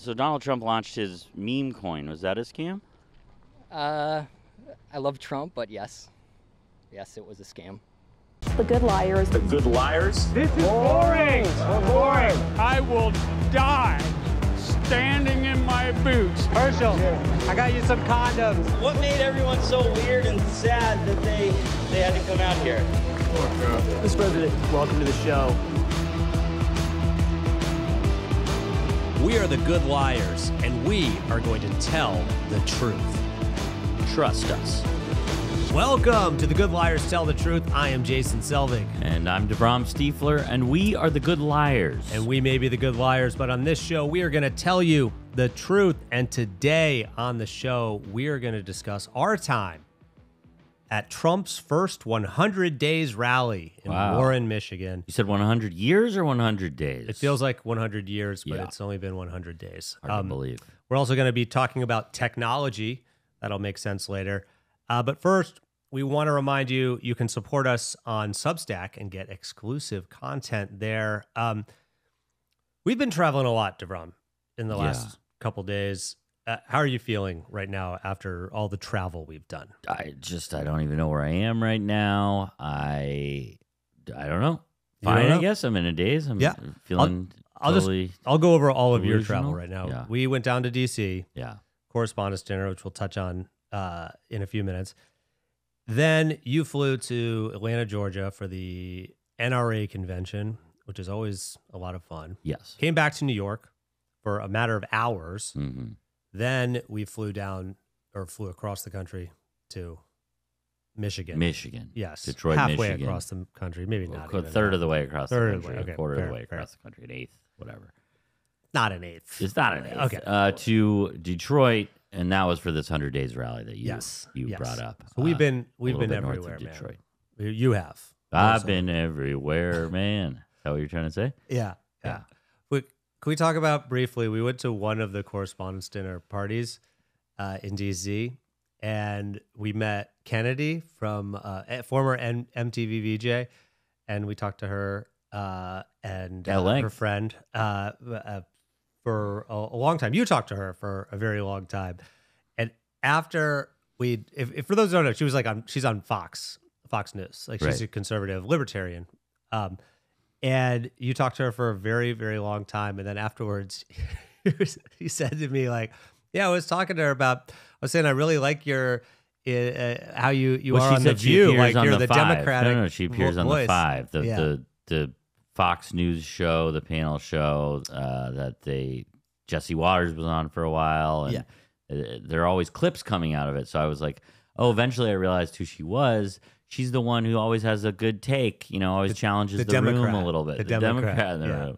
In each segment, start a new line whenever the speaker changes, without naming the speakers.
So Donald Trump launched his meme coin. Was that a scam?
I love Trump, but yes. Yes, it was a scam.
The good liars.
The good liars?
This is boring. We're boring. I will die standing in my boots.
Herschel, I got you some condoms.
What made everyone so weird and sad that they had to come out here?
Mr. President, welcome to the show.
We are the good liars, and we are going to tell the truth. Trust us. Welcome to the Good Liars Tell the Truth. I am Jason Selvig.
And I'm DeBrom Stiefler, and we are the good liars.
And we may be the good liars, but on this show, we are going to tell you the truth. And today on the show, we are going to discuss our time at Trump's first 100 days rally in Warren, Michigan.
You said 100 years or 100 days?
It feels like 100 years, but it's only been 100 days.
Hard to believe.
We're also going to be talking about technology. That'll make sense later. But first, we want to remind you, you can support us on Substack and get exclusive content there. We've been traveling a lot, DeBrom, in the last couple days. How are you feeling right now after all the travel we've done?
I don't even know where I am right now. I don't know. Fine, I guess. I'm in a daze. I'm feeling
I'll go over all of your
delusional.
travel right now.
Yeah.
We went down to D.C.
Yeah.
Correspondents Dinner, which we'll touch on in a few minutes. Then you flew to Atlanta, Georgia for the NRA convention, which is always a lot of fun.
Yes.
Came back to New York for a matter of hours.
Mm-hmm.
Then we flew across the country to Michigan.
Michigan.
Yes.
Detroit,
halfway
Michigan.
across the country. Maybe not.
A third of the way across the country.
Okay,
a quarter of the way
fair.
across the country. An eighth, whatever.
Not an eighth.
It's not an eighth.
Okay.
To Detroit, and that was for this 100 Days rally that you brought up.
So we've been
north of
everywhere,
Detroit.
man. You have.
I've been everywhere, man. Is that what you're trying to say?
Yeah. Can we talk about briefly? We went to one of the Correspondents Dinner parties in D.C., and we met Kennedy from former MTV VJ, and we talked to her and her friend for a long time. You talked to her for a very long time, and after if for those who don't know, she was she's on Fox News, she's a conservative libertarian. And you talked to her for a very, very long time. And then afterwards, he said to me, I was talking to her about, I was saying, I really like your, how you are on The View. You're the Democratic
No, she appears on
voice.
The 5. The Fox News show, the panel show that Jesse Waters was on for a while. And there are always clips coming out of it. So I was like, eventually I realized who she was. She's the one who always has a good take, always challenges the room a little bit.
The Democrat
in the room.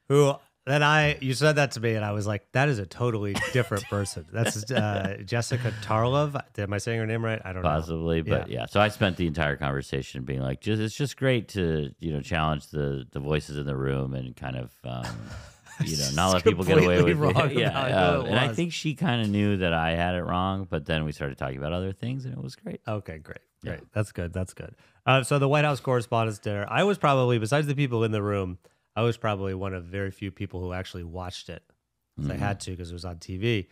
Who then you said that to me, and I was like, that is a totally different person. That's Jessica Tarlov. Am I saying her name right? I don't know.
Possibly, but So I spent the entire conversation being like, it's just great to challenge the voices in the room and kind of not let people get away with it. And I think she kind of knew that I had it wrong, but then we started talking about other things, and it was great.
Okay, great. That's good. So the White House Correspondents Dinner, I was probably, besides the people in the room, I was probably one of very few people who actually watched it. I had to because it was on TV,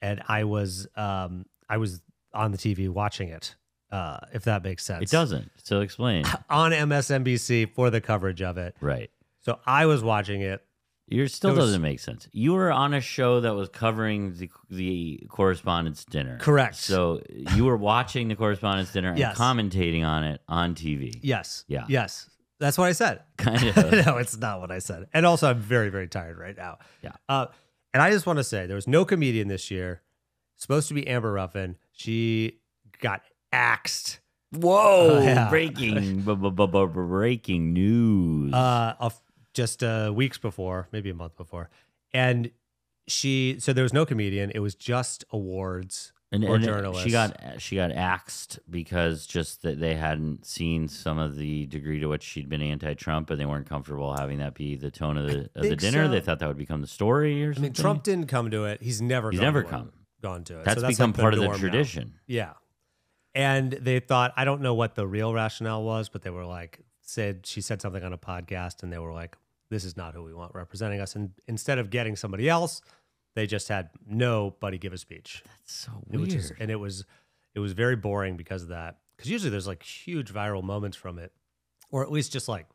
and I was on the TV watching it. If that makes sense.
It doesn't. So explain.
On MSNBC for the coverage of it.
Right.
So I was watching it.
It still doesn't make sense. You were on a show that was covering the Correspondents' Dinner.
Correct.
So you were watching the Correspondents' Dinner and commentating on it on TV.
Yes.
Yeah.
Yes. That's what I said.
Kind of.
No, it's not what I said. And also, I'm very, very tired right now.
Yeah.
And I just want to say, there was no comedian this year. Supposed to be Amber Ruffin. She got axed.
Whoa! Breaking news.
Just weeks before, maybe a month before. And so there was no comedian. It was just awards or journalists.
She got axed because just that they hadn't seen some of the degree to which she'd been anti-Trump, and they weren't comfortable having that be the tone of the dinner. So. They thought that would become the story or something.
I mean, Trump didn't come to it. He's never gone to it.
That's become part of the tradition.
Now. Yeah. And they thought, I don't know what the real rationale was, but they were she said something on a podcast, and they were like, this is not who we want representing us. And instead of getting somebody else, they just had nobody give a speech.
That's so weird.
It was very boring because of that. Because usually there's like huge viral moments from it, or at least just like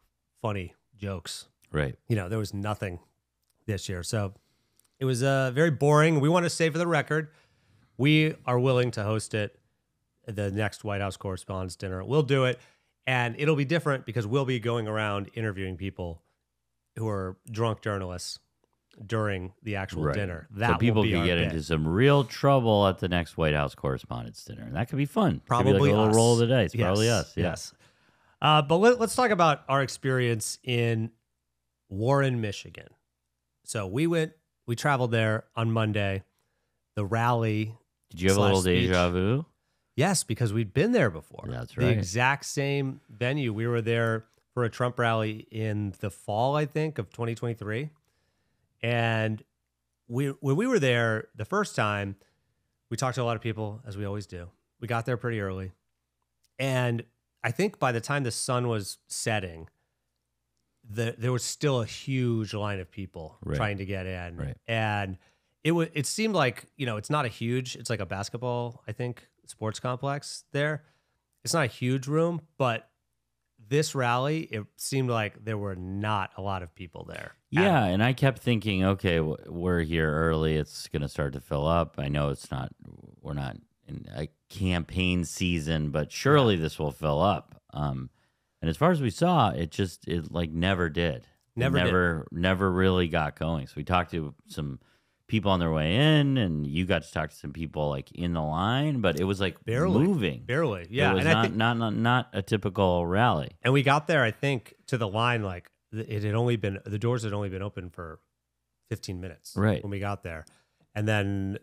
funny jokes.
Right.
There was nothing this year. So it was very boring. We want to say for the record, we are willing to host it, the next White House Correspondents Dinner. We'll do it. And it'll be different because we'll be going around interviewing people who are drunk journalists during the actual dinner.
So people can get into some real trouble at the next White House Correspondents Dinner. And that could be fun.
Probably
could be like a little
us.
roll of the dice.
Yes.
Probably us. Yeah.
Yes. But let's talk about our experience in Warren, Michigan. So we traveled there on Monday. The rally.
Did you have a little deja vu?
Yes, because we'd been there before.
That's right.
The exact same venue. We were there for a Trump rally in the fall, I think, of 2023. And when we were there the first time, we talked to a lot of people, as we always do. We got there pretty early. And I think by the time the sun was setting, there was still a huge line of people trying to get in.
Right.
And it seemed like, it's not it's like a basketball, I think, sports complex there. It's not a huge room, but this rally, it seemed like there were not a lot of people there.
Yeah, and I kept thinking, okay, we're here early. It's going to start to fill up. I know we're not in a campaign season, but surely this will fill up. And as far as we saw, it like never did. Never really got going. So we talked to some people on their way in, and you got to talk to some people like in the line, but it was like moving.
Barely. Yeah.
It was not a typical rally.
And we got there, I think, to the line, like the doors had only been open for 15 minutes when we got there. And then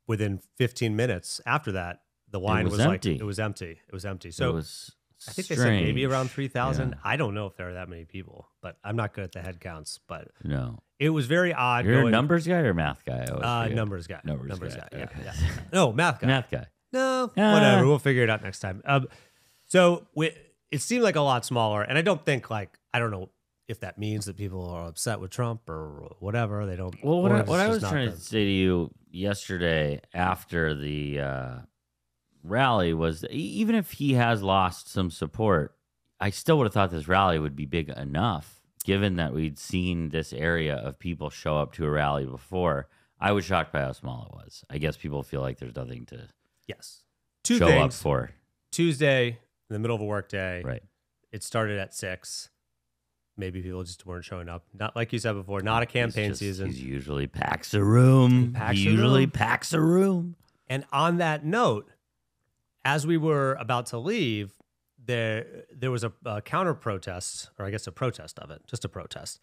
within 15 minutes after that, the line was empty. Like, it was empty. It was empty. So
it was
I think they said maybe around 3,000. Yeah. I don't know if there are that many people, but I'm not good at the head counts. But
no,
it was very odd.
You're a numbers guy or math guy?
Numbers guy. Numbers guy. Yeah,
okay.
yeah. No, math guy.
Math guy.
No, whatever. We'll figure it out next time. So it seemed like a lot smaller, and I don't think I don't know if that means that people are upset with Trump or whatever. They don't.
Well, what I was trying to say to you yesterday after the rally was that even if he has lost some support, I still would have thought this rally would be big enough, given that we'd seen this area of people show up to a rally before. I was shocked by how small it was. I guess people feel like there's nothing to show up for.
Tuesday, in the middle of a work day,
right?
It started at 6. Maybe people just weren't showing up. Not like you said before, not a campaign season.
He usually packs a room. He usually packs a room.
And on that note, as we were about to leave, there was a counter protest, or I guess a protest of it, just a protest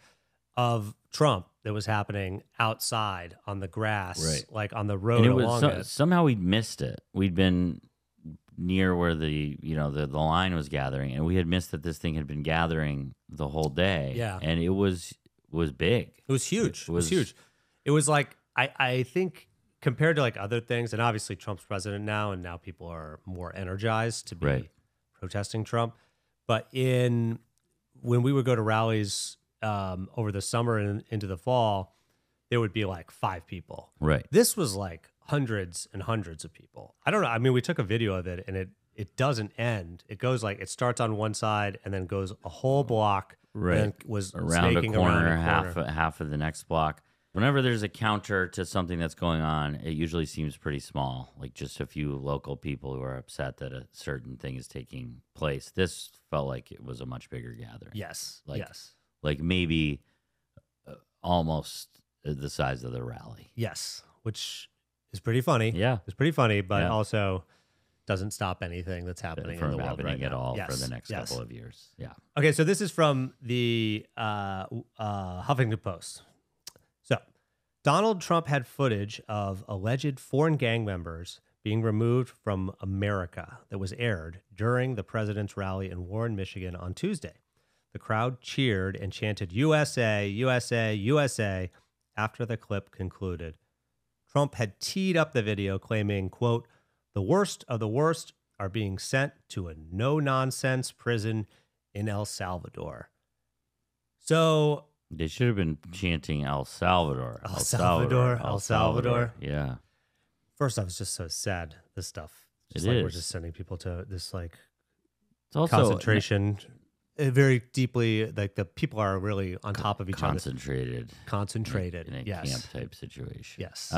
of Trump that was happening outside on the grass, like on the road along it.
Somehow we'd missed it. We'd been near where the line was gathering, and we had missed that this thing had been gathering the whole day.
Yeah,
and it was big.
It was huge. It was huge. It was like I think, compared to like other things, and obviously Trump's president now, and now people are more energized to be protesting Trump. But when we would go to rallies over the summer and into the fall, there would be like 5 people.
Right.
This was like hundreds and hundreds of people. I don't know. I mean, we took a video of it, and it doesn't end. It goes like, it starts on one side and then goes a whole block.
Right.
And was
around a corner,
around a corner.
half of the next block. Whenever there's a counter to something that's going on, it usually seems pretty small, like just a few local people who are upset that a certain thing is taking place. This felt like it was a much bigger gathering.
Yes.
Like maybe almost the size of the rally.
Yes, which is pretty funny.
Yeah.
It's pretty funny, but also doesn't stop anything that's happening in the world
happening
right
at
now.
all for the next couple of years. Yeah.
Okay, so this is from the Huffington Post. So, Donald Trump had footage of alleged foreign gang members being removed from America that was aired during the president's rally in Warren, Michigan on Tuesday. The crowd cheered and chanted USA, USA, USA after the clip concluded. Trump had teed up the video claiming, quote, "The worst of the worst are being sent to a no-nonsense prison in El Salvador." So
They should have been chanting El Salvador.
El Salvador, El Salvador.
Yeah.
First off, it's just so sad, this stuff.
It
We're
is.
just sending people to this like
It's also
concentration. Very deeply, like the people are really on top of each
concentrated.
other. Concentrated.
In a
Yes.
camp type situation.
Yes.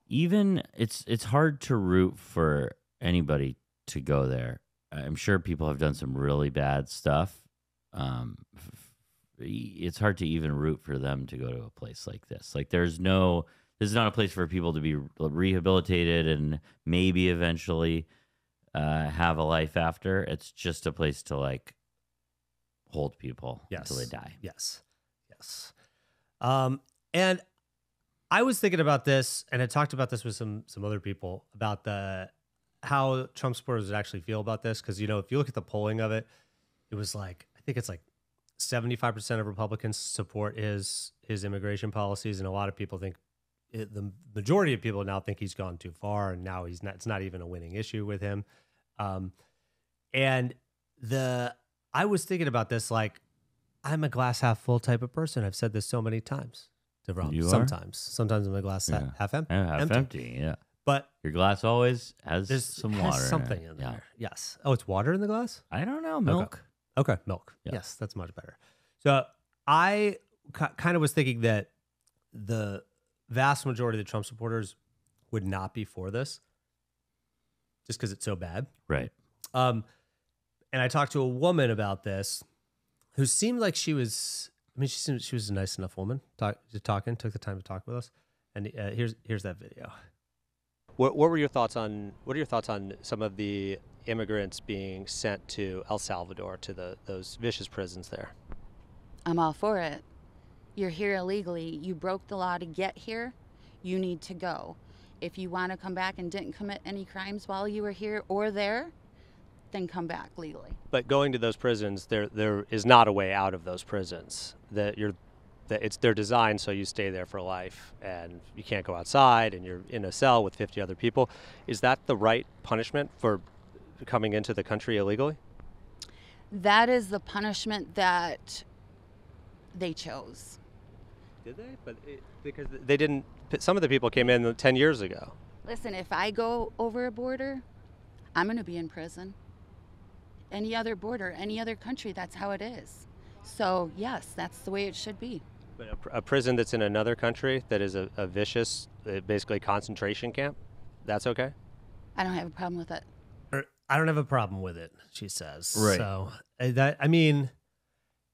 Even it's hard to root for anybody to go there. I'm sure people have done some really bad stuff. It's hard to even root for them to go to a place like this. Like this is not a place for people to be rehabilitated and maybe eventually have a life after. It's just a place to like hold people until they die.
Yes. And I was thinking about this, and I talked about this with some other people about how Trump supporters would actually feel about this. Because, if you look at the polling of it, it was like, I think it's like 75% of Republicans support his immigration policies, and a lot of people think the majority of people now think he's gone too far, and now it's not even a winning issue with him. I was thinking about this, like, I'm a glass half full type of person. I've said this so many times to Ron.
You are?
Sometimes I'm a glass half empty.
Half empty, yeah.
But
your glass always has some water.
Something in there. Yeah. Yes. Oh, it's water in the glass?
I don't know. Milk.
Okay. Milk.
Yeah.
Yes, that's much better. So I kind of was thinking that the vast majority of the Trump supporters would not be for this just because it's so bad.
Right.
And I talked to a woman about this who seemed like she was a nice enough woman. Took the time to talk with us. And here's that video.
What were your thoughts on some of the immigrants being sent to El Salvador, to those vicious prisons there?
I'm all for it. You're here illegally. You broke the law to get here. You need to go. If you want to come back and didn't commit any crimes while you were here or there, then come back legally.
But going to those prisons, there is not a way out of those prisons. They're designed so you stay there for life, and you can't go outside, and you're in a cell with 50 other people. Is that the right punishment for coming into the country illegally?
That is the punishment that they chose.
Did they? But because they didn't. Some of the people came in 10 years ago.
Listen, if I go over a border, I'm going to be in prison. Any other border, any other country, that's how it is. So yes, that's the way it should be.
But a prison that's in another country that is a vicious, basically concentration camp, that's okay?
I don't have a problem with it.
I don't have a problem with it, she says.
Right.
So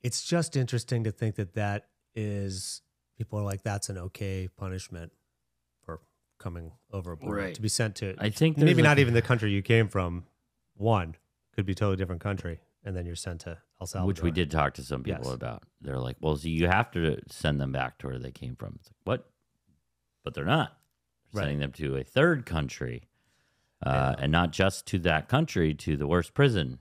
it's just interesting to think that is, people are like, that's an okay punishment for coming over a border.
Right.
To be sent to,
I think
maybe not even the country you came from. One could be a totally different country, and then you're sent to El Salvador.
Which we did talk to some people about. They're like, well, so you have to send them back to where they came from. It's like, what? But they're not. They're sending them to a third country, and not just to that country, to the worst prison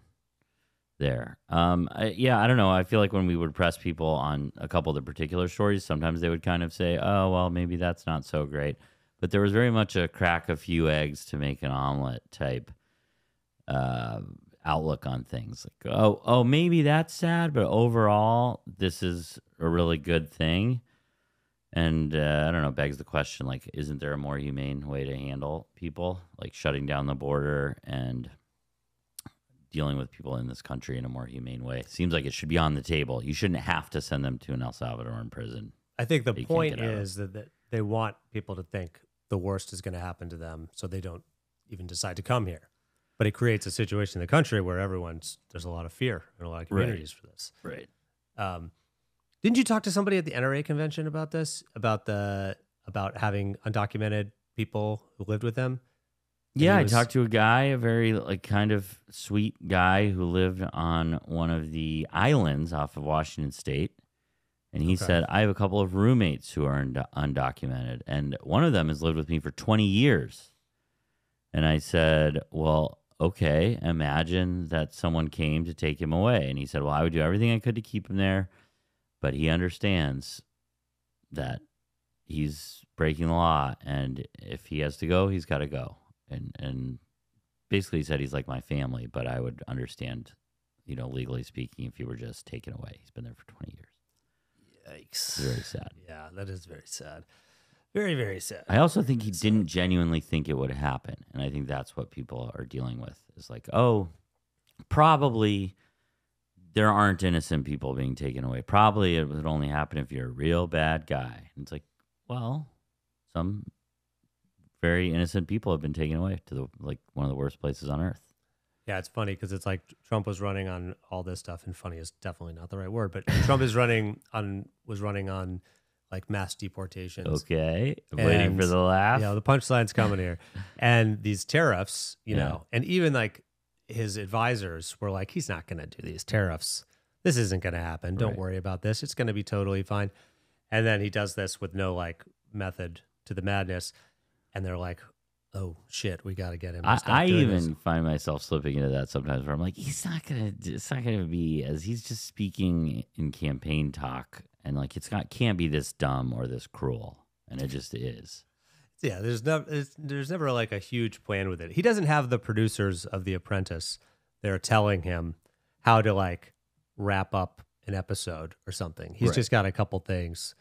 there. I don't know. I feel like when we would press people on a couple of the particular stories, sometimes they would kind of say, oh, well, maybe that's not so great. But there was very much a crack a few eggs to make an omelet type outlook on things. Like, oh, maybe that's sad, but overall, this is a really good thing. And I don't know, begs the question, like, isn't there a more humane way to handle people, like shutting down the border and dealing with people in this country in a more humane way? Seems like it should be on the table. You shouldn't have to send them to an El Salvadoran prison.
I think the point is that they want people to think the worst is going to happen to them, so they don't even decide to come here. But it creates a situation in the country where there's a lot of fear in a lot of communities for this.
Right.
Didn't you talk to somebody at the NRA convention about this? About having undocumented people who lived with them?
Yeah, I talked to a guy, a very like kind of sweet guy who lived on one of the islands off of Washington State. And he said, I have a couple of roommates who are undocumented, and one of them has lived with me for 20 years. And I said, well, okay, imagine that someone came to take him away. And he said, well, I would do everything I could to keep him there, but he understands that he's breaking the law, and if he has to go, he's got to go. And basically he said he's like my family, but I would understand, legally speaking, if he were just taken away. He's been there for 20 years.
Yikes.
Very sad.
Yeah, that is very sad. Very, very sad.
I also think he didn't genuinely think it would happen. And I think that's what people are dealing with. Is like, oh, probably there aren't innocent people being taken away. Probably it would only happen if you're a real bad guy. And it's like, well, some very innocent people have been taken away to one of the worst places on earth.
Yeah, it's funny because it's like Trump was running on all this stuff, and funny is definitely not the right word, but Trump was running on like mass deportations.
Okay, I'm waiting for the laugh.
Yeah, the punchline's coming here, and these tariffs, you know, and even like his advisors were like, he's not going to do these tariffs. This isn't going to happen. Don't worry about this. It's going to be totally fine. And then he does this with no like method to the madness, and they're like, oh shit, we got to get him.
I even find myself slipping into that sometimes, where I'm like, it's not gonna be, as he's just speaking in campaign talk, and like can't be this dumb or this cruel, and it just is.
Yeah, there's never like a huge plan with it. He doesn't have the producers of The Apprentice. They're telling him how to like wrap up an episode or something. He's just got a couple things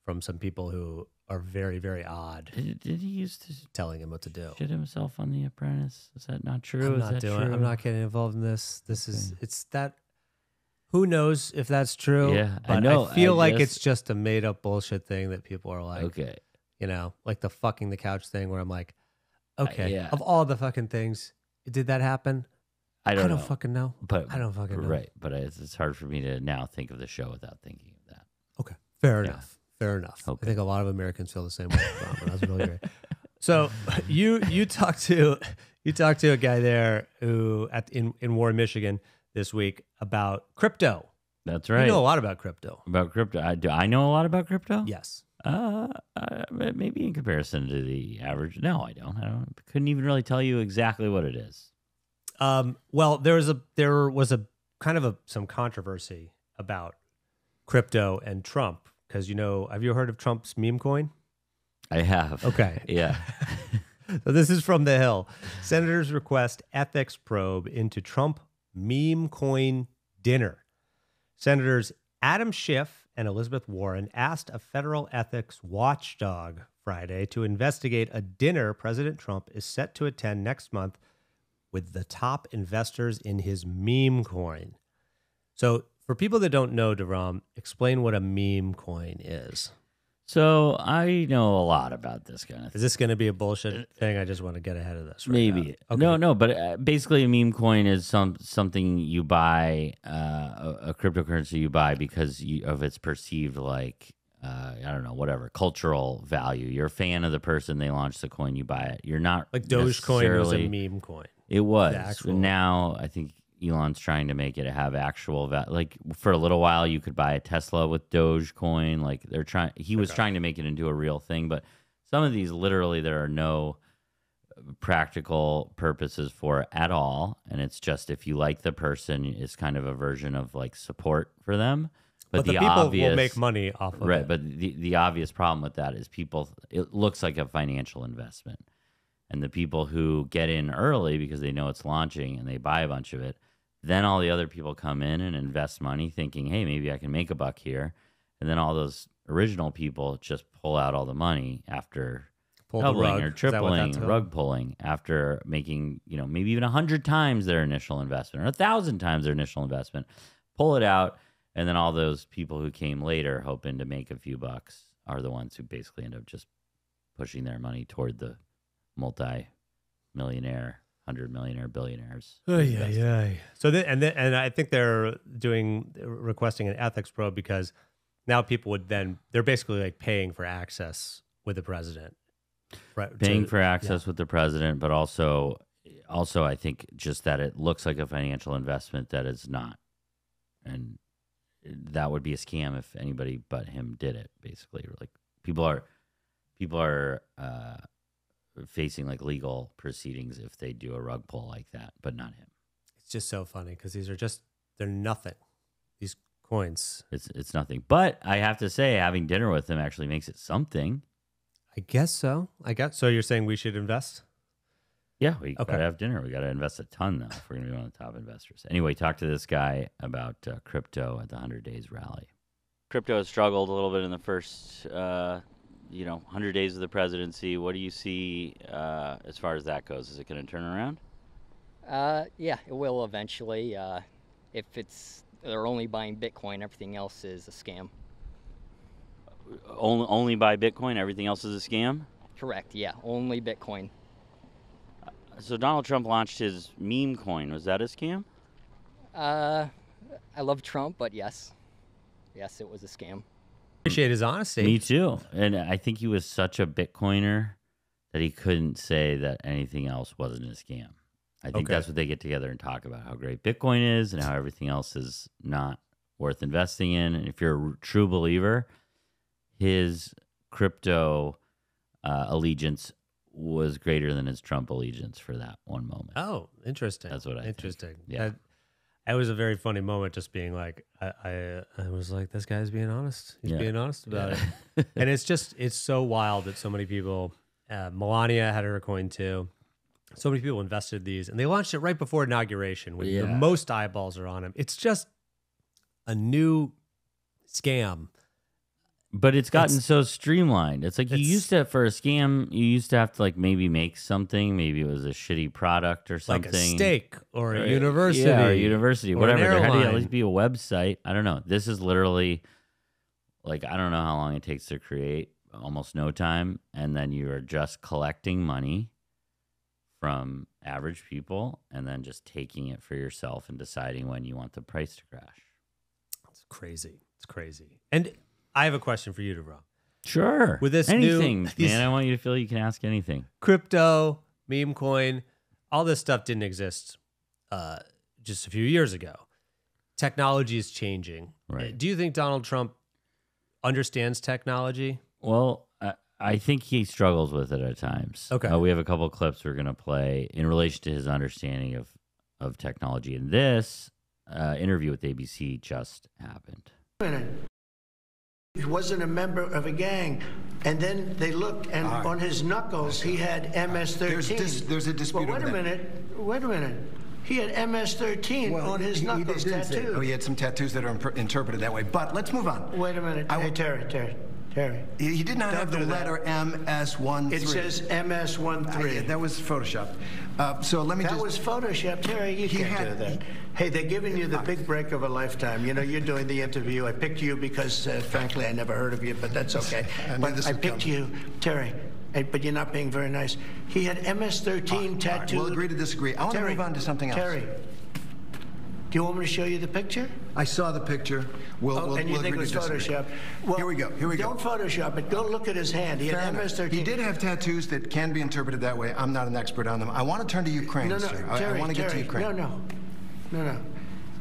from some people who are very, very odd.
Did he used to
telling him what to do?
Shit himself on The Apprentice? Is that not true?
I'm not getting involved in this. It's that. Who knows if that's true?
Yeah,
but
I know.
I feel like it's just a made up bullshit thing that people are like,
okay,
like the fucking the couch thing, where I'm like, okay, of all the fucking things, did that happen?
I don't
fucking know.
But
I don't fucking know.
Right, but it's hard for me to now think of the show without thinking of that.
Okay, fair enough. Fair enough.
Okay.
I think a lot of Americans feel the same way. That was really great. So you talked to a guy there who in Warren, Michigan this week about crypto.
That's right.
You know a lot about crypto.
Do I know a lot about crypto?
Yes.
Maybe in comparison to the average. No, I don't. Couldn't even really tell you exactly what it is.
Well, there was a kind of some controversy about crypto and Trump. Because, have you heard of Trump's meme coin?
I have.
Okay.
Yeah.
So this is from The Hill. Senators request ethics probe into Trump meme coin dinner. Senators Adam Schiff and Elizabeth Warren asked a federal ethics watchdog Friday to investigate a dinner President Trump is set to attend next month with the top investors in his meme coin. So, for people that don't know, Deram, explain what a meme coin is.
So I know a lot about this kind of thing.
Is this going to be a bullshit thing? I just want to get ahead of this.
Maybe.
Okay.
No, but basically a meme coin is something you buy, a cryptocurrency you buy because of its perceived I don't know, whatever, cultural value. You're a fan of the person, they launch the coin, you buy it. You're not
like Dogecoin was a meme coin.
It was. Now I think Elon's trying to make it have actual value. Like for a little while, you could buy a Tesla with Dogecoin. Like he was trying to make it into a real thing. But some of these, literally, there are no practical purposes for it at all. And it's just if you like the person, it's kind of a version of like support for them. But the
people will make money off of it.
But the obvious problem with that is it looks like a financial investment. And the people who get in early because they know it's launching and they buy a bunch of it, then all the other people come in and invest money thinking, hey, maybe I can make a buck here. And then all those original people just pull out all the money after doubling or tripling, rug pulling, after making, maybe even 100 times their initial investment or 1,000 times their initial investment, pull it out. And then all those people who came later hoping to make a few bucks are the ones who basically end up just pushing their money toward the multi-millionaire, 100-millionaire billionaires.
So and I think they're requesting an ethics probe because now people would they're basically like paying for access with the president, right?
Paying for access with the president, but also I think just that it looks like a financial investment that is not, and that would be a scam if anybody but him did it. Basically, like people are facing like legal proceedings if they do a rug pull like that, but not him.
It's just so funny because they're nothing. These coins.
It's nothing. But I have to say, having dinner with him actually makes it something.
I guess so. So you're saying we should invest?
Yeah, we got to have dinner. We got to invest a ton, though, if we're going to be one of the top investors. Anyway, talk to this guy about crypto at the 100 Days rally. Crypto has struggled a little bit in the first, 100 days of the presidency. What do you see as far as that goes? Is it going to turn around?
Yeah, it will eventually. If they're only buying Bitcoin, everything else is a scam.
Only buy Bitcoin, everything else is a scam?
Correct, yeah, only Bitcoin.
So Donald Trump launched his meme coin. Was that a scam?
I love Trump, but yes, it was a scam.
Appreciate his honesty.
Me too. And I think he was such a Bitcoiner that he couldn't say that anything else wasn't a scam. I think that's what they get together and talk about, how great Bitcoin is and how everything else is not worth investing in. And if you're a true believer, his crypto allegiance was greater than his Trump allegiance for that one moment.
Oh, interesting.
That's what I
Interesting.
think. Yeah.
It was a very funny moment, just being like, I was like, this guy's being honest. He's being honest about it. And it's so wild that so many people, Melania had her coin too. So many people invested these, and they launched it right before inauguration when the most eyeballs are on him. It's just a new scam.
But it's gotten so streamlined. It's like you used to, for a scam, you used to have to like maybe make something. Maybe it was a shitty product or something.
Like a steak or a university.
Yeah, or a university,
or
whatever. There had to
airline.
at least be a website. I don't know. This is literally like, I don't know how long it takes to create, almost no time. And then you are just collecting money from average people and then just taking it for yourself and deciding when you want the price to crash.
It's crazy. It's crazy. And I have a question for you, DeVro.
Sure.
With this
anything, man, I want you to feel you can ask anything.
Crypto, meme coin, all this stuff didn't exist just a few years ago. Technology is changing.
Right.
Do you think Donald Trump understands technology?
Well, I think he struggles with it at times.
Okay.
We have a couple of clips we're going to play in relation to his understanding of technology. And this interview with ABC just happened.
He wasn't a member of a gang. And then they looked, and on his knuckles, he had MS-13.
There's a dispute
Wait a minute. He had MS-13 on his knuckles tattooed.
He had some tattoos that are interpreted that way. But let's move on.
Wait a minute. Hey, Terry.
He did not have the letter MS-13.
It says MS-13.
Yeah, that was Photoshopped. So let me
That was Photoshopped. Terry, you can't do that. Hey, they're giving you the big break of a lifetime. You know, you're doing the interview. I picked you because, frankly, I never heard of you, but that's okay. I picked you, Terry. But you're not being very nice. He had MS-13 tattooed.
We'll agree to disagree. I want to move on to something else.
Terry, do you want me to show you the picture?
I saw the picture.
And you think it was Photoshopped? Well,
here we go.
Don't Photoshop it. Go look at his hand. He had MS-13.
He did have tattoos that can be interpreted that way. I'm not an expert on them. I want to turn to Ukraine, sir.
Terry,
I want to get to Ukraine.
No.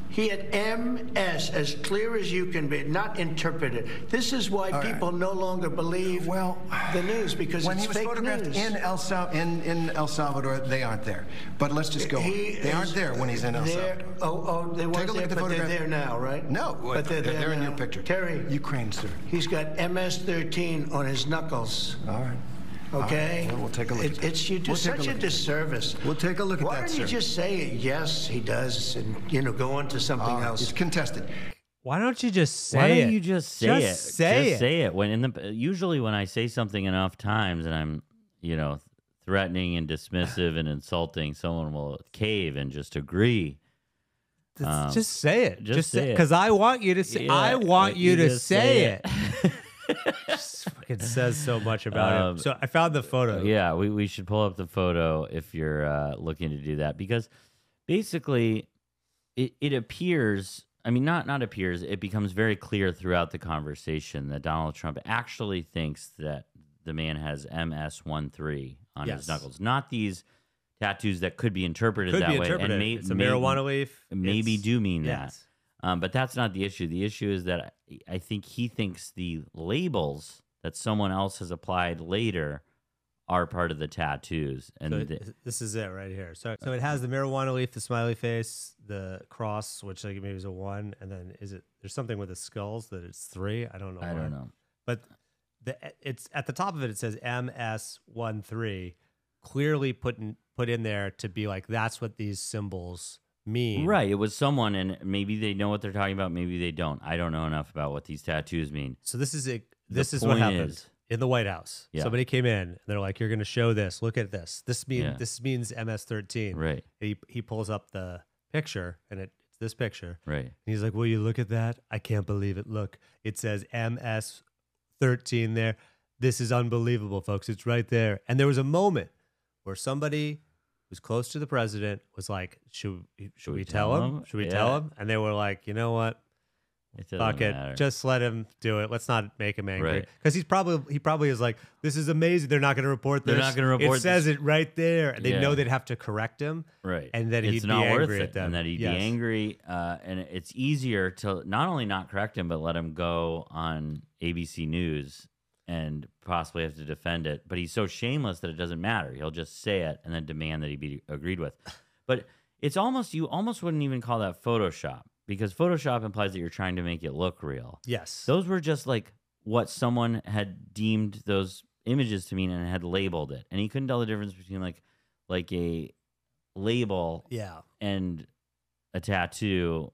He had MS as clear as you can be, not interpreted. This is why people no longer believe the news, because
when
it's
he was
fake
photographed
news.
in El Salvador, they aren't there. But let's just go on. They aren't there when he's in El Salvador.
They weren't there, but they're there now, right?
No,
but they're there
in
now.
your picture.
Terry.
Ukraine, sir.
He's got MS-13 on his knuckles.
All right.
Okay?
Well, we'll take a look at that.
You do such a disservice.
We'll take a look at that,
Why don't you just say, yes, he does, and, go on to something else?
It's contested.
Why don't you just say it?
Why don't you just say it?
Just say
it. Usually when I say something enough times and I'm, threatening and dismissive and insulting, someone will cave and just agree.
Just say it.
Just say it.
Because I want you to say. I want you to say it. Just fucking says so much about him. So I found the photo.
Yeah, we should pull up the photo if you're looking to do that, because basically it appears. I mean, not appears. It becomes very clear throughout the conversation that Donald Trump actually thinks that the man has MS-13 on his knuckles, not these tattoos that could be interpreted that way. And
it's a marijuana leaf.
Maybe do mean that. But that's not the issue. The issue is that I think he thinks the labels that someone else has applied later are part of the tattoos. And
so this is it right here. So it has the marijuana leaf, the smiley face, the cross, which like maybe is a 1, and then there's something with the skulls that it's 3. I don't know.
I don't know.
But it's at the top of it. It says MS-13, clearly put in put in there to be like, that's what these symbols mean.
Right. It was someone, and maybe they know what they're talking about. Maybe they don't. I don't know enough about what these tattoos mean.
So this is what happened in the White House.
Yeah.
Somebody came in and they're like, "You're going to show this. Look at this. This means MS-13."
Right.
He pulls up the picture, and it's this picture.
Right.
And he's like, "Will you look at that? I can't believe it. Look, it says MS-13 there. This is unbelievable, folks. It's right there." And there was a moment where somebody who's close to the president was like, should we tell him? Should we tell him? And they were like, you know what? Fuck it. Just let him do it. Let's not make him angry. Because he probably is like, this is amazing. They're not going to report this.
They're not going to report
this. It says it right there. And they know they'd have to correct him.
Right.
And that he'd
it's
be
not
angry
worth
at
it.
them.
And that he'd be angry. And it's easier to not only not correct him, but let him go on ABC News and possibly have to defend it. But he's so shameless that it doesn't matter. He'll just say it and then demand that he be agreed with. But it's almost, you almost wouldn't even call that Photoshop, because Photoshop implies that you're trying to make it look real.
Yes.
Those were just like what someone had deemed those images to mean and had labeled it. And he couldn't tell the difference between like a label and a tattoo.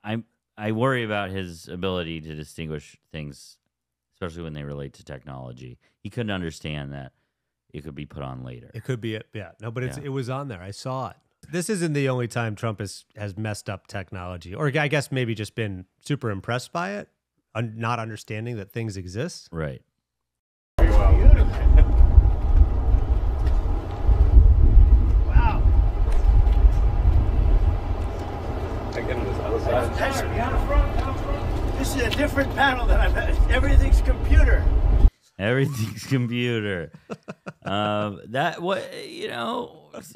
I worry about his ability to distinguish things, especially when they relate to technology. He couldn't understand that it could be put on later.
It could be no, but it was on there. I saw it. This isn't the only time Trump has messed up technology, or I guess maybe just been super impressed by it, not understanding that things exist.
Right.
Wow. I get on this other side. This is a different panel than I've had. Everything's computer.
Everything's computer. An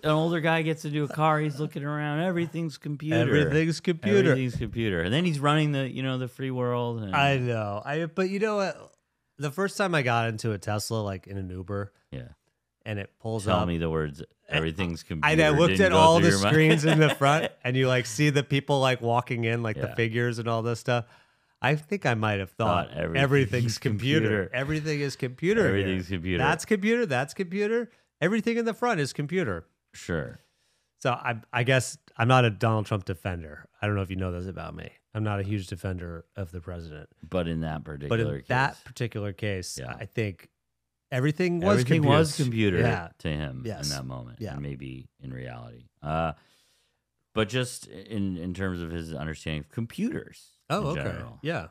older guy gets into a car, he's looking around, everything's computer.
Everything's computer.
Everything's computer. And then he's running the free world. And
I know. But you know what? The first time I got into a Tesla, like in an Uber, and it pulls up.
Tell me the words, everything's computer.
I looked at all the screens in the front, and you like see the people like walking in, like the figures and all this stuff. I think I might have thought everything's computer. Everything is computer.
Everything's computer.
That's computer. That's computer. Everything in the front is computer.
Sure.
So I guess I'm not a Donald Trump defender. I don't know if you know this about me. I'm not a huge defender of the president.
But in that particular case,
I think everything was
computer to him in that moment, and maybe in reality. But just in terms of his understanding of computers.
Oh,
in
okay.
general.
Yeah.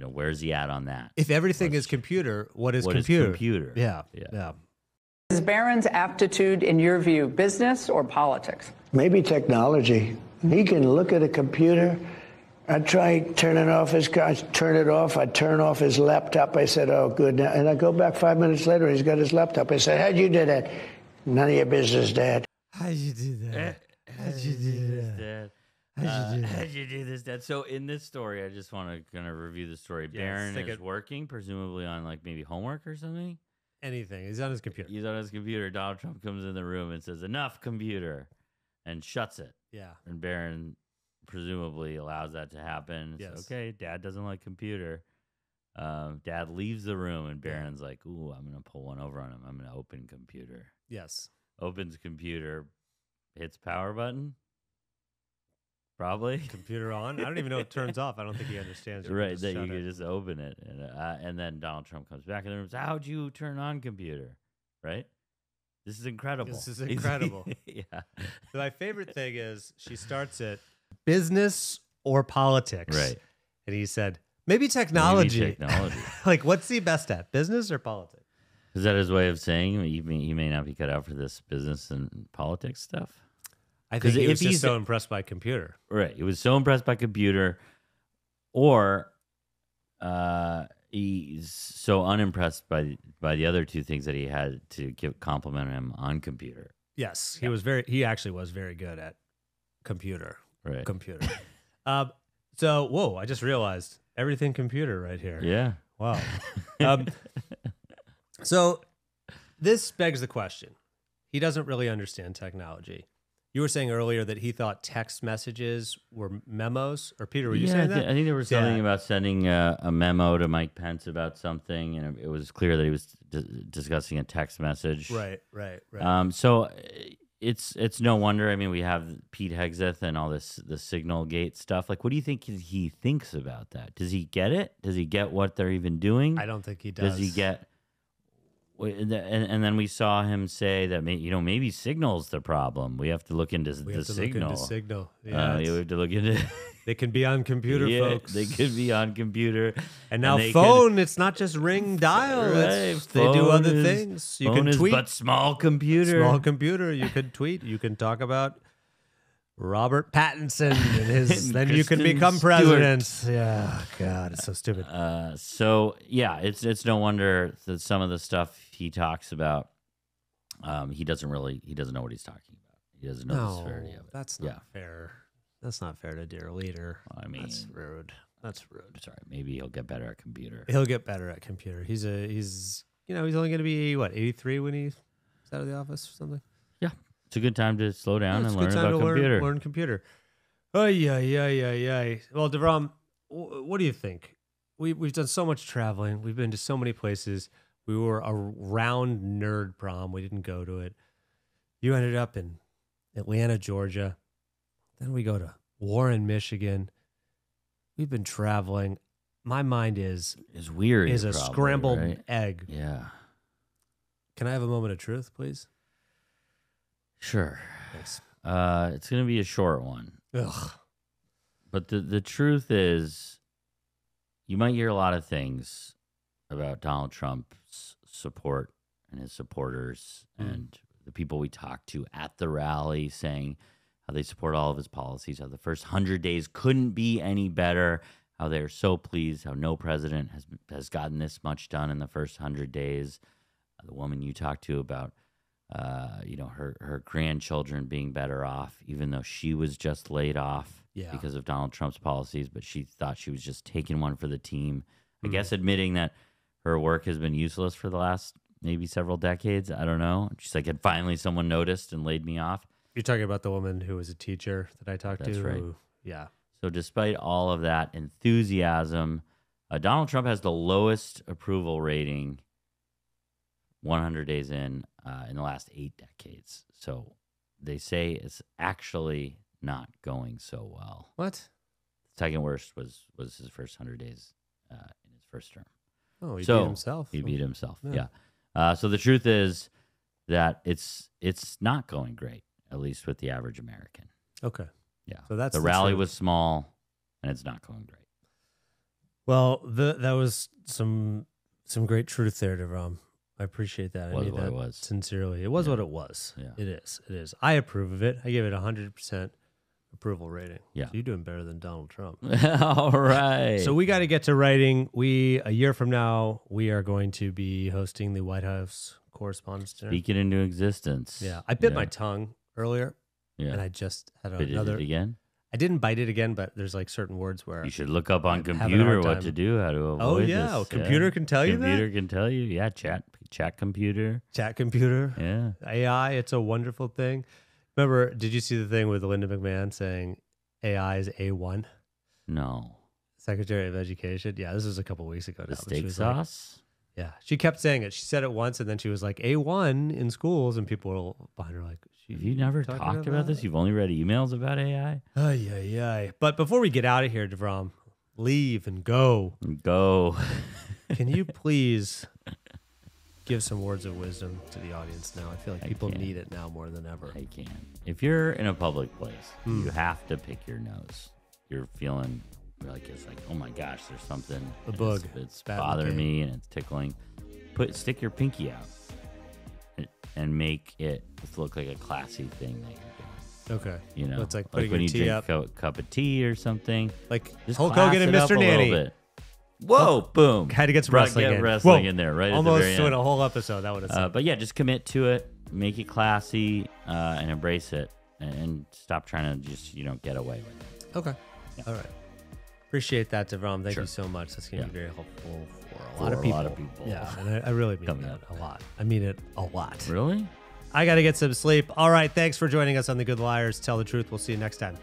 Where's he at on that?
If everything is computer, what is computer? Yeah.
Is Barron's aptitude, in your view, business or politics?
Maybe technology. He can look at a computer. I try turning off his car. I turn it off. I turn off his laptop. I said, oh, good. And I go back 5 minutes later, he's got his laptop. I said, how'd you do that? None of your business, Dad.
How'd you do that? How'd you do that,
Dad? How'd you do this, Dad? So in this story, I just want to review the story. Barron is working, presumably on like maybe homework or something.
Anything. He's on his computer.
He's on his computer. Donald Trump comes in the room and says, enough computer, and shuts it.
Yeah.
And Barron presumably allows that to happen.
Yes.
So, okay, Dad doesn't like computer. Dad leaves the room, and Barron's like, ooh, I'm going to pull one over on him. I'm going to open computer.
Yes.
Opens computer, hits power button. Probably.
Computer on. I don't even know it turns off. I don't think he understands.
Right, that you can just open it. And then Donald Trump comes back in the room and says, how'd you turn on computer? Right? This is incredible.
This is incredible.
Yeah.
So my favorite thing is she starts it, business or politics.
Right.
And he said, maybe technology.
Maybe technology.
Like, what's he best at, business or politics?
Is that his way of saying he may not be cut out for this business and politics stuff?
I think he was just so impressed by computer.
Right. He was so impressed by computer, or he's so unimpressed by the other two things that he had to compliment him on computer.
Yes. He actually was very good at computer.
Right.
Computer. So, whoa, I just realized everything computer right here.
Yeah.
Wow. So this begs the question. He doesn't really understand technology. You were saying earlier that he thought text messages were memos, or Peter, were you saying that?
I think there was something about sending a memo to Mike Pence about something, and it was clear that he was discussing a text message.
Right.
So it's no wonder. I mean, we have Pete Hegseth and all the Signal Gate stuff. Like, what do you think he thinks about that? Does he get it? Does he get what they're even doing?
I don't think he does.
Does he get? And then we saw him say that maybe Signal's the problem. We have to look into the Signal.
Yeah,
we have to look into.
They can be on computer, folks.
They could be on computer.
And now phone, it's not just ring dial.
Right,
they do other things. You can tweet.
But small computer.
Small computer. You could tweet. You can talk about Robert Pattinson and his. Then you can become president. Yeah, God, it's so stupid.
So yeah, it's no wonder that some of the stuff he talks about, he doesn't know what he's talking about. He doesn't know the severity of it.
That's not fair. That's not fair to dear leader.
I mean,
that's rude. That's rude.
Sorry, maybe he'll get better at computer.
He'll get better at computer. He's only going to be 83 when he's out of the office or something.
Yeah, it's a good time to slow down and learn about computer.
Learn computer. Oh yeah. Well, DeVrom, what do you think? We've done so much traveling. We've been to so many places. We were around Nerd Prom. We didn't go to it. You ended up in Atlanta, Georgia. Then we go to Warren, Michigan. We've been traveling. My mind is
weird.
Is a scrambled egg.
Yeah.
Can I have a moment of truth, please?
Sure.
Thanks.
It's going to be a short one.
Ugh.
But the truth is, you might hear a lot of things about Donald Trump's support and his supporters and the people we talked to at the rally saying how they support all of his policies, how the first 100 days couldn't be any better, how they're so pleased, how no president has gotten this much done in the first 100 days. The woman you talked to about, her grandchildren being better off, even though she was just laid off because of Donald Trump's policies, but she thought she was just taking one for the team. I guess admitting that her work has been useless for the last maybe several decades. I don't know. She's like, finally someone noticed and laid me off.
You're talking about the woman who was a teacher that I talked to?
That's right.
Yeah.
So despite all of that enthusiasm, Donald Trump has the lowest approval rating 100 days in the last 8 decades. So they say it's actually not going so well.
What?
Second worst was his first 100 days in his first term.
Oh, he beat himself.
He beat himself, yeah. So the truth is that it's not going great, at least with the average American.
Okay.
Yeah.
So that's
the rally was small, and it's not going great.
Well, that was some great truth there, DeVrom. I appreciate that. I mean that
was.
Sincerely. It was what it was.
Yeah.
It is. I approve of it. I give it 100% approval rating.
Yeah.
So you're doing better than Donald Trump.
All right.
So we got to get to writing. A year from now, we are going to be hosting the White House Correspondents Dinner.
Speak it into existence.
Yeah. I bit my tongue earlier. Yeah. And I just had another.
Bit it again?
I didn't bite it again, but there's like certain words where
you should look up on computer what to do, how to avoid this.
Oh, yeah. Computer can tell you that?
Computer can tell you. Yeah, chat computer.
Chat computer.
Yeah.
AI, it's a wonderful thing. Remember, did you see the thing with Linda McMahon saying AI is A1?
No.
Secretary of Education. Yeah, this was a couple weeks ago now.
The steak sauce?
Like, yeah. She kept saying it. She said it once, and then she was like, A1 in schools, and people were behind her like,
have you never talked about this? You've only read emails about AI?
But before we get out of here, DeVrom, leave and go.
Go.
Can you please give some words of wisdom to the audience now? I feel like people need it now more than ever.
I can. If you're in a public place, you have to pick your nose. You're feeling it's like, oh my gosh, there's something.
A bug.
It's bothering me and it's tickling. Stick your pinky out and make it look like a classy thing that you're doing.
Okay.
You know,
it's like putting
when
your
you
tea
drink a cup of tea or something.
Like
just
Hulk Hogan and Mr. Nanny.
Whoa, boom.
Had to get some wrestling
in there, right?
Almost
at the very
doing
end.
a whole episode. That would have
But yeah, just commit to it, make it classy, and embrace it, and stop trying to just, get away with it.
Okay. Yeah. All right. Appreciate that, DeVrom. Thank you so much. That's going to be very helpful for a lot of people.
A lot of people.
Yeah, and I really mean that a lot. I mean it a lot.
Really?
I got to get some sleep. All right. Thanks for joining us on The Good Liars Tell the Truth. We'll see you next time.